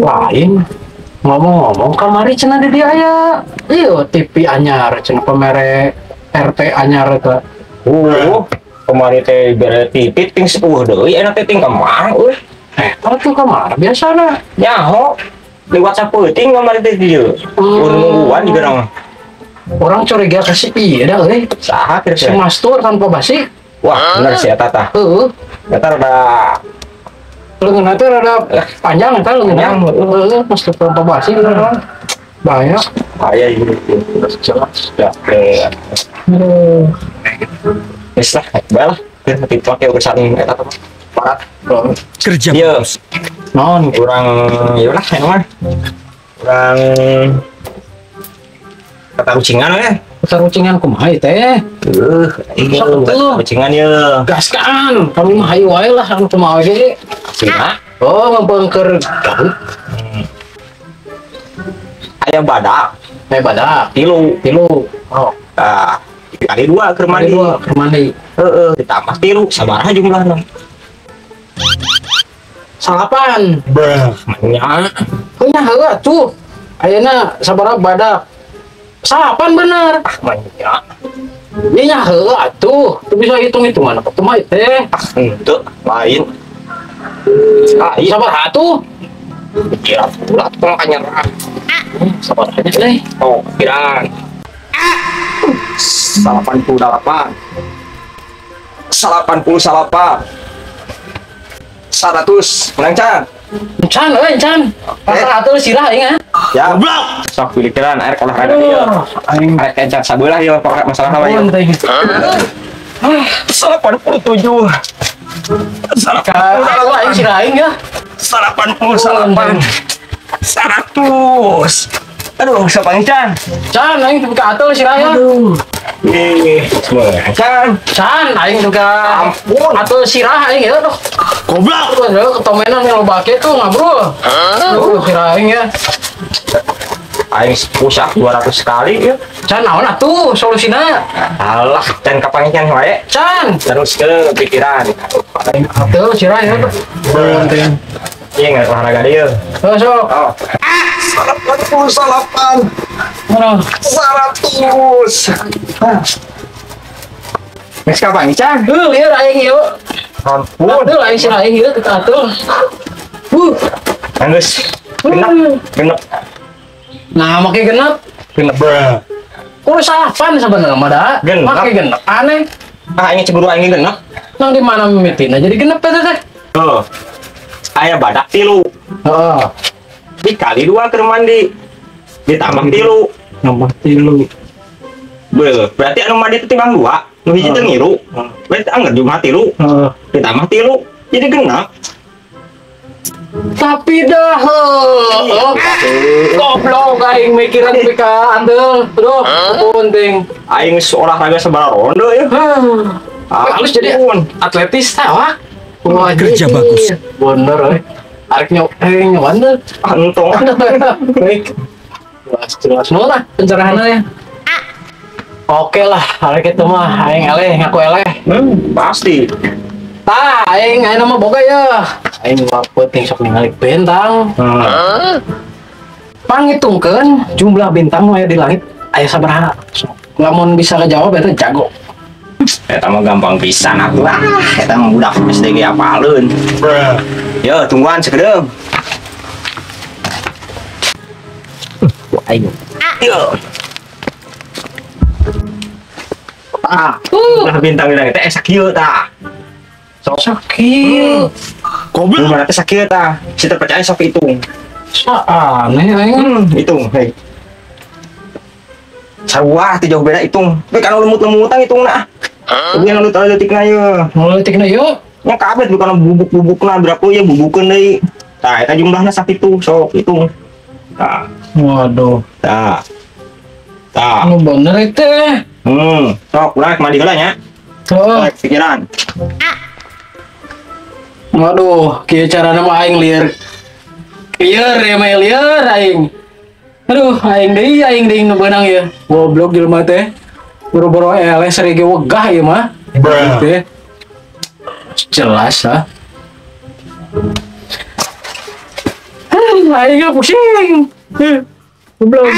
Lain ngomong-ngomong kamari cenah di dia aya ieu TV anyar cenah pamere RT anyar eta. Kemarin teh bere titit ting sepuh deui enak teh ting kamar euy. Kalau tuh kamar biasana Nyaho lewat sapeuting kemarin teh dieu. Nungguan juga nang. orang curiga kasih iya dah euy. Saha Si kira-kira. Mastur tanpa basi. Wah, bener sih eta tah. Heeh. Eta rada Lengan teh rada panjang eta lengan. Heeh, Mastur tanpa basi gitu. Bahaya. aya ieu. Jelas. Ya, wis lah, bae lah. Kita pakai urusan eta teh. Parat. Kerja Iya, bagus. Non kurang ya lah emang. Kurang kata rucingan we. Sarucingan kumaha ieu teh? Iya, Sok atuh. rucingan ya. Gaskan, kami mah hayu wae lah anu kumaha ge. Cina, Oh, ngempengker gaut. aya badak, Badak. tilu. Tilu. Oh, Nah, kali dua keur mandi mandi. dua ke mandi. Heeh, ditambah tilu, sabaraha jumlahna? Salapan. Nya, Punya heula tuh. Ayeuna sabaraha badak? Salapan bener. nya. Ieu nya heula tuh. Tuh bisa hitung-hitungan apa kumaha ieu teh? Henteu, lain. Lain, Sabaraha tuh? kira pula tuh makanya. Sabaraha nya teh? Oh, kiraan. 88. 88. 100. Menang Can. Can euy, can. Pasar atuh sirah aing ah. Ya. Sok pilih kiraan air olahraga dia. Aing Air kencang sabelah ya pokoknya masalah apa ya. 87. Kalau aing sirah aing ya. 88. 100. Aduh, siapa yang Can? Can aing teu ka atuh sirah ya. Semua Can. Can aing teu ka Ampun. atuh sirah aing ya tuh. Goblok. Aduh, ketomenan yang loba ke tuh ngabrol. Sirah aing ya. Aing push up 200 kali ya. Can naon atuh solusina? Alah, Can kapan Can wae. Can. Terus ke pikiran. Aing atuh sirah ya tuh. Iya nggak olahraga dia. Sok. Oh. 88. Mana? 100. Next kapan nih, Can? Lieur aing ieu. Ampun. Aduh aing sirah aing ieu teu ka atuh. Anggus. Genep. Nah, make genep. Genep. Kudu salapan sebenarnya mah da. Genep. Make genep aneh. Ah, ini cemburu aing genep. Nang di mana mimitina jadi genep teh teh. Oh. Aya badak tilu. Heeh. Dikali 2 keur mandi. Ditambah tilu. Nomor 3. Beuh, berarti anu mandi teh timbang 2. Nu hiji teh ngiru. Berarti anggar jumlah tilu. Heeh. Ditambah tilu. Jadi genep. Tapi dah goblok aing mikiran pika andel. Aduh, penting. Aing olahraga sabaraha ronde ya. Halus jadi atletis tawa. Wah, Kerja bagus. Bener euy. Arek nyoban deh. Antong. Baik. Jelas lah pencerahannya ya. Oke lah, arek itu mah aing eleh ngaku eleh. Pasti. Tah, aing mah boga ya. Aing mah penting sok ningali bintang. Pangitungkeun jumlah bintang nu aya di langit aya sabaraha. Lamun bisa ngejawab eta jago. Eta mah gampang pisan atuh. Eta mah budak SD ge apaleun. Yo, tungguan sakedeung. Aing. Yo. Udah bintang-bintang teh sakieu tah. Sok Sakit. Goblok. mana teh sakieu tah. Si terpercaya sok hitung. Aneh aing. Hitung, hei. Sarua teh jauh beda hitung. Tapi kan lemut-lemutan hitungna. Kemudian anu teu detikna ye. Muleutikna yuk. Nya kabeh bukan bubuk-bubukna berapa ya bubukeun deui. Tah eta jumlahna sakitu sok hitung. Tah, Waduh. tah. Tah. Anu bener teh. Sok ulah mandi heula nya. Tuh. Rek pikiran. Waduh, kieu carana mah aing lieur. Lieur ya mah lieur aing. Aduh, aing deui nu beunang ya. Goblok jelema teh. Boro-boro eleh serege wegah ieu mah. Teh. Jelas lah. aing mah pusing. Goblok.